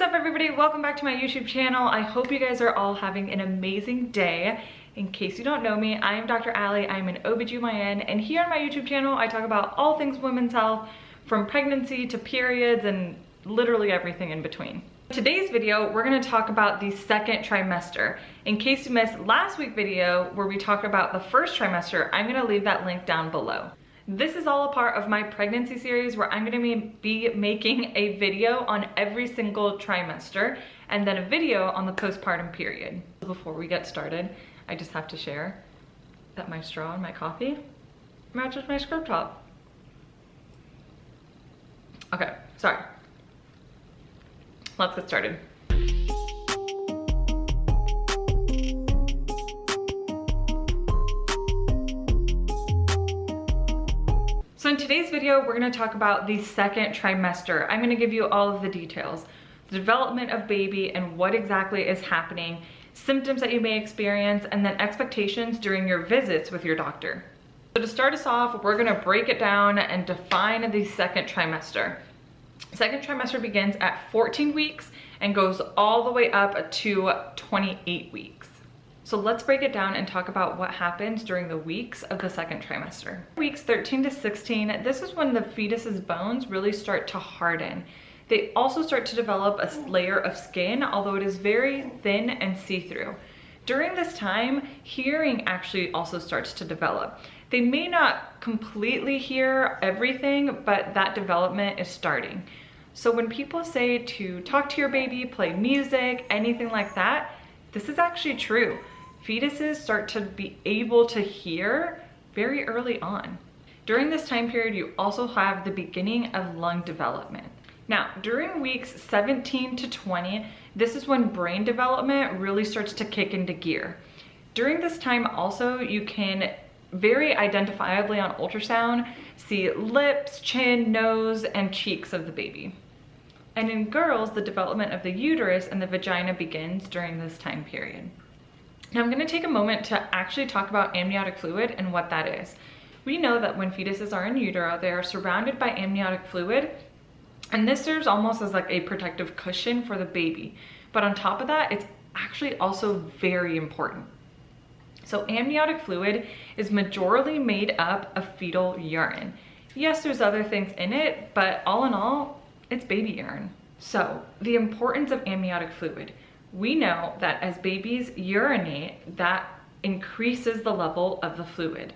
What's up everybody? Welcome back to my YouTube channel. I hope you guys are all having an amazing day. In case you don't know me, I am Dr. Allie. I'm an OBGYN, and here on my YouTube channel I talk about all things women's health, from pregnancy to periods and literally everything in between. Today's video, we're going to talk about the second trimester. In case you missed last week's video where we talked about the first trimester, I'm going to leave that link down below. This is all a part of my pregnancy series where I'm going to be making a video on every single trimester and then a video on the postpartum period. Before we get started, I just have to share that my straw and my coffee matches my scrub top. Okay, sorry. Let's get started. So in today's video, we're going to talk about the second trimester. I'm going to give you all of the details, the development of baby and what exactly is happening, symptoms that you may experience, and then expectations during your visits with your doctor. So to start us off, we're going to break it down and define the second trimester. Second trimester begins at 14 weeks and goes all the way up to 28 weeks. So let's break it down and talk about what happens during the weeks of the second trimester. Weeks 13 to 16, this is when the fetus's bones really start to harden. They also start to develop a layer of skin, although it is very thin and see-through. During this time, hearing actually also starts to develop. They may not completely hear everything, but that development is starting. So when people say to talk to your baby, play music, anything like that, this is actually true. Fetuses start to be able to hear very early on. During this time period, you also have the beginning of lung development. Now, during weeks 17 to 20, this is when brain development really starts to kick into gear. During this time also, you can very identifiably on ultrasound see lips, chin, nose, and cheeks of the baby. And in girls, the development of the uterus and the vagina begins during this time period. Now I'm going to take a moment to actually talk about amniotic fluid and what that is. We know that when fetuses are in utero, they are surrounded by amniotic fluid, and this serves almost as like a protective cushion for the baby. But on top of that, it's actually also very important. So amniotic fluid is majorly made up of fetal urine. Yes, there's other things in it, but all in all, it's baby urine. So the importance of amniotic fluid. We know that as babies urinate, that increases the level of the fluid.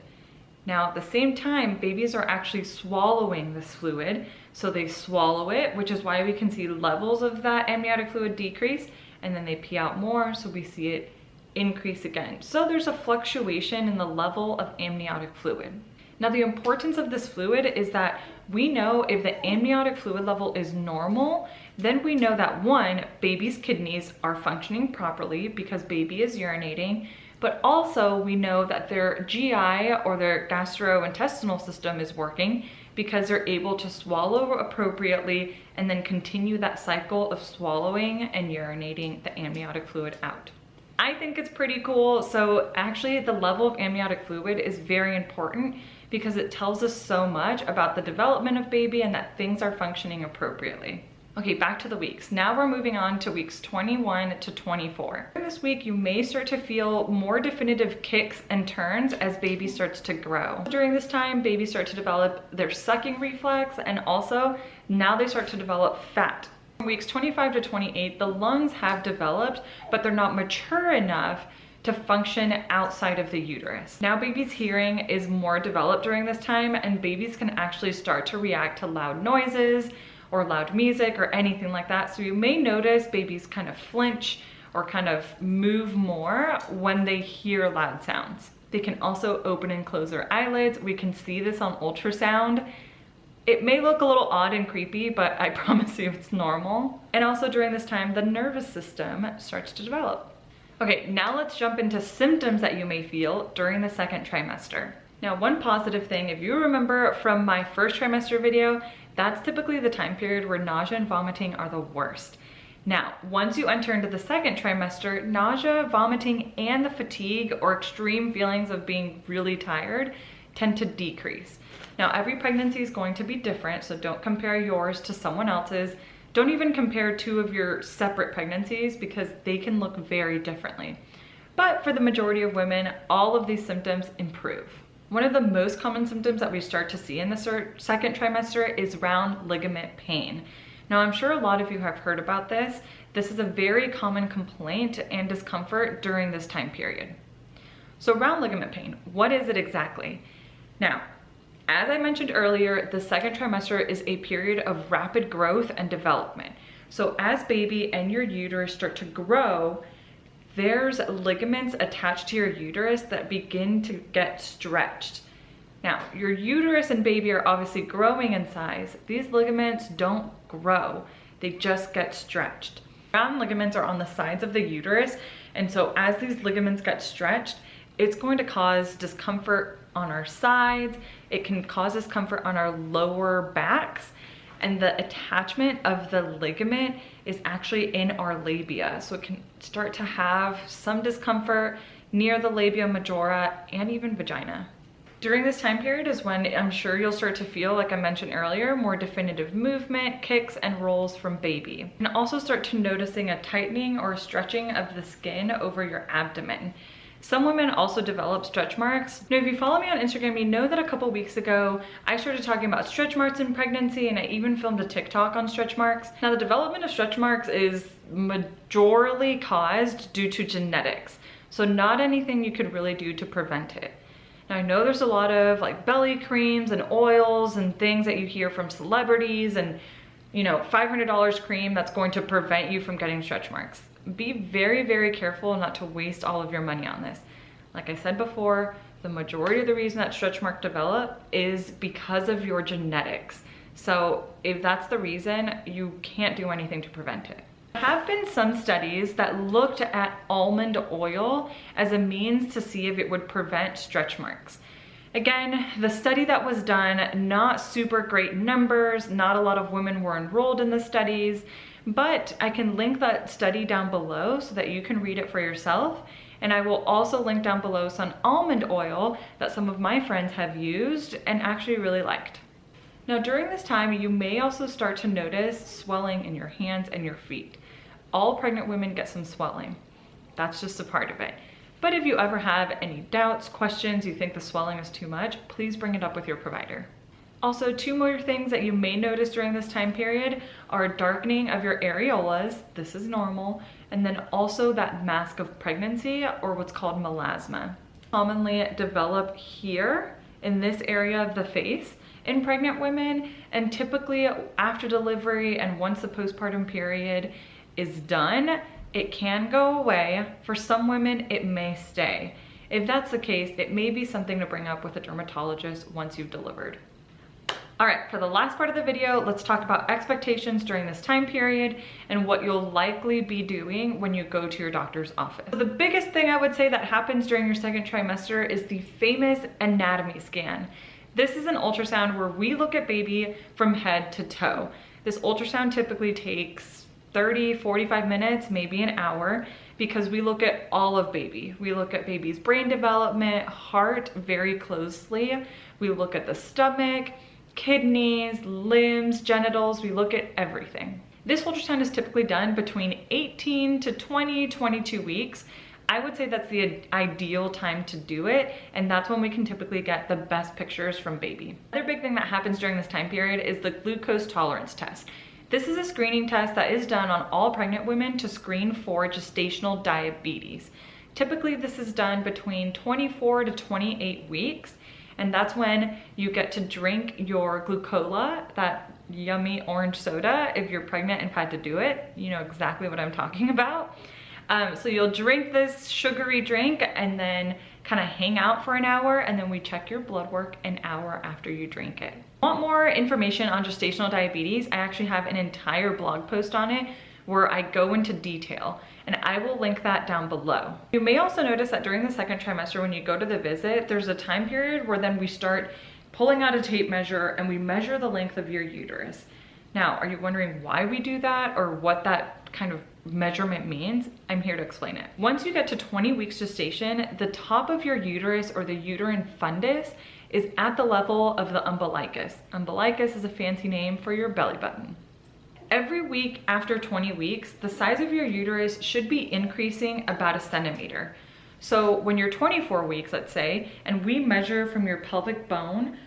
Now at the same time, babies are actually swallowing this fluid. So they swallow it, which is why we can see levels of that amniotic fluid decrease, and then they pee out more, so we see it increase again. So there's a fluctuation in the level of amniotic fluid. Now the importance of this fluid is that we know if the amniotic fluid level is normal, then we know that one, baby's kidneys are functioning properly because baby is urinating, but also we know that their GI or their gastrointestinal system is working because they're able to swallow appropriately and then continue that cycle of swallowing and urinating the amniotic fluid out. I think it's pretty cool. So actually the level of amniotic fluid is very important because it tells us so much about the development of baby and that things are functioning appropriately. Okay, back to the weeks. Now we're moving on to weeks 21 to 24. During this week, you may start to feel more definitive kicks and turns as baby starts to grow. During this time, babies start to develop their sucking reflex, and also now they start to develop fat. In weeks 25 to 28, the lungs have developed, but they're not mature enough to function outside of the uterus. Now baby's hearing is more developed during this time, and babies can actually start to react to loud noises or loud music or anything like that. So you may notice babies kind of flinch or kind of move more when they hear loud sounds. They can also open and close their eyelids. We can see this on ultrasound. It may look a little odd and creepy, but I promise you it's normal. And also during this time, the nervous system starts to develop. Okay, now let's jump into symptoms that you may feel during the second trimester. Now, one positive thing, if you remember from my first trimester video, that's typically the time period where nausea and vomiting are the worst. Now, once you enter into the second trimester, nausea, vomiting, and the fatigue or extreme feelings of being really tired tend to decrease. Now, every pregnancy is going to be different, so don't compare yours to someone else's. Don't even compare two of your separate pregnancies because they can look very differently. But for the majority of women, all of these symptoms improve. One of the most common symptoms that we start to see in the second trimester is round ligament pain. Now, I'm sure a lot of you have heard about this. This is a very common complaint and discomfort during this time period. So round ligament pain, what is it exactly? Now, as I mentioned earlier, the second trimester is a period of rapid growth and development. So as baby and your uterus start to grow, there's ligaments attached to your uterus that begin to get stretched. Now, your uterus and baby are obviously growing in size. These ligaments don't grow, they just get stretched. Round ligaments are on the sides of the uterus, and so as these ligaments get stretched, it's going to cause discomfort on our sides. It can cause discomfort on our lower backs, and the attachment of the ligament is actually in our labia. So it can start to have some discomfort near the labia majora and even vagina. During this time period is when I'm sure you'll start to feel, like I mentioned earlier, more definitive movement, kicks, and rolls from baby. You can also start to noticing a tightening or stretching of the skin over your abdomen. Some women also develop stretch marks. Now, if you follow me on Instagram, you know that a couple weeks ago, I started talking about stretch marks in pregnancy, and I even filmed a TikTok on stretch marks. Now, the development of stretch marks is majorly caused due to genetics. So not anything you could really do to prevent it. Now, I know there's a lot of like belly creams and oils and things that you hear from celebrities and, you know, $500 cream that's going to prevent you from getting stretch marks. Be very, very careful not to waste all of your money on this. Like I said before, the majority of the reason that stretch marks develop is because of your genetics. So if that's the reason, you can't do anything to prevent it. There have been some studies that looked at almond oil as a means to see if it would prevent stretch marks. Again, the study that was done, not super great numbers, not a lot of women were enrolled in the studies, but I can link that study down below so that you can read it for yourself. And I will also link down below some almond oil that some of my friends have used and actually really liked. Now, during this time, you may also start to notice swelling in your hands and your feet. All pregnant women get some swelling. That's just a part of it. But if you ever have any doubts, questions, you think the swelling is too much, please bring it up with your provider. Also, two more things that you may notice during this time period are darkening of your areolas, this is normal, and then also that mask of pregnancy, or what's called melasma. Commonly develop here in this area of the face in pregnant women, and typically after delivery and once the postpartum period is done, it can go away. For some women, it may stay. If that's the case, it may be something to bring up with a dermatologist once you've delivered. All right, for the last part of the video, let's talk about expectations during this time period and what you'll likely be doing when you go to your doctor's office. So the biggest thing I would say that happens during your second trimester is the famous anatomy scan. This is an ultrasound where we look at baby from head to toe. This ultrasound typically takes 30, 45 minutes, maybe an hour, because we look at all of baby. We look at baby's brain development, heart very closely. We look at the stomach, kidneys, limbs, genitals, we look at everything. This ultrasound is typically done between 18 to 20, 22 weeks. I would say that's the ideal time to do it, and that's when we can typically get the best pictures from baby. Another big thing that happens during this time period is the glucose tolerance test. This is a screening test that is done on all pregnant women to screen for gestational diabetes. Typically, this is done between 24 to 28 weeks, and that's when you get to drink your glucola, that yummy orange soda. If you're pregnant and had to do it, you know exactly what I'm talking about. So you'll drink this sugary drink and then kind of hang out for an hour, and then we check your blood work an hour after you drink it. Want more information on gestational diabetes? I actually have an entire blog post on it where I go into detail, and I will link that down below. You may also notice that during the second trimester, when you go to the visit, there's a time period where then we start pulling out a tape measure and we measure the length of your uterus. Now, are you wondering why we do that or what that kind of measurement means? I'm here to explain it. Once you get to 20 weeks gestation, the top of your uterus, or the uterine fundus, is at the level of the umbilicus. Umbilicus is a fancy name for your belly button. every week after 20 weeks, the size of your uterus should be increasing about 1 centimeter. So when you're 24 weeks, let's say, and we measure from your pelvic bone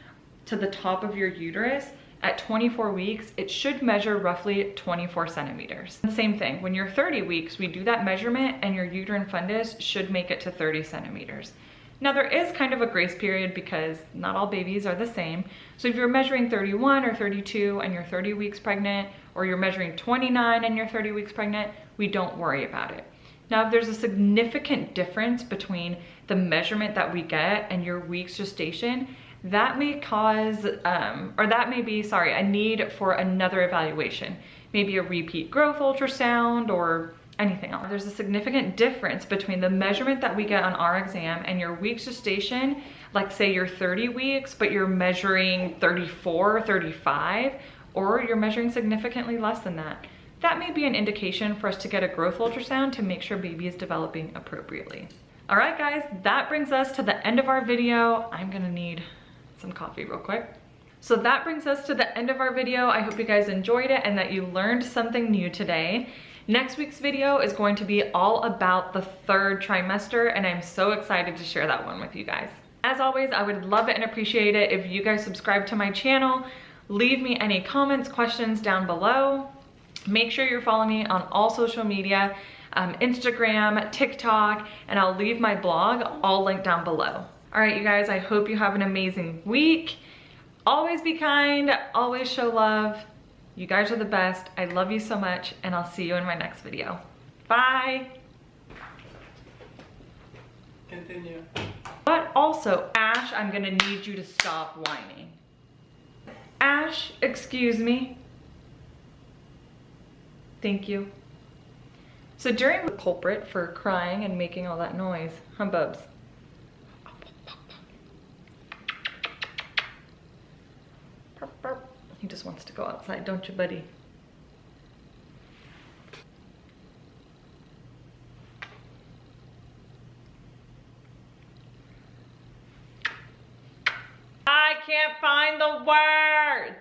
to the top of your uterus, at 24 weeks, it should measure roughly 24 centimeters. And same thing, when you're 30 weeks, we do that measurement and your uterine fundus should make it to 30 centimeters. Now there is kind of a grace period because not all babies are the same. So if you're measuring 31 or 32 and you're 30 weeks pregnant, or you're measuring 29 and you're 30 weeks pregnant, we don't worry about it. Now, if there's a significant difference between the measurement that we get and your week's gestation, that may cause, that may be, a need for another evaluation. Maybe a repeat growth ultrasound or anything else. There's a significant difference between the measurement that we get on our exam and your week's gestation, like say you're 30 weeks, but you're measuring 34, 35, or you're measuring significantly less than that. That may be an indication for us to get a growth ultrasound to make sure baby is developing appropriately. All right, guys, that brings us to the end of our video. I'm gonna need some coffee real quick. So that brings us to the end of our video. I hope you guys enjoyed it and that you learned something new today. Next week's video is going to be all about the 3rd trimester, and I'm so excited to share that one with you guys. As always, I would love it and appreciate it if you guys subscribe to my channel. Leave me any comments, questions down below. Make sure you're following me on all social media, Instagram, TikTok, and I'll leave my blog all linked down below. All right, you guys, I hope you have an amazing week. Always be kind, always show love. You guys are the best. I love you so much, and I'll see you in my next video. Bye. Continue. But also, Ash, I'm gonna need you to stop whining. Ash, excuse me. Thank you. So during the culprit for crying and making all that noise, huh, Bubs? He just wants to go outside, don't you, buddy? I can't find the words.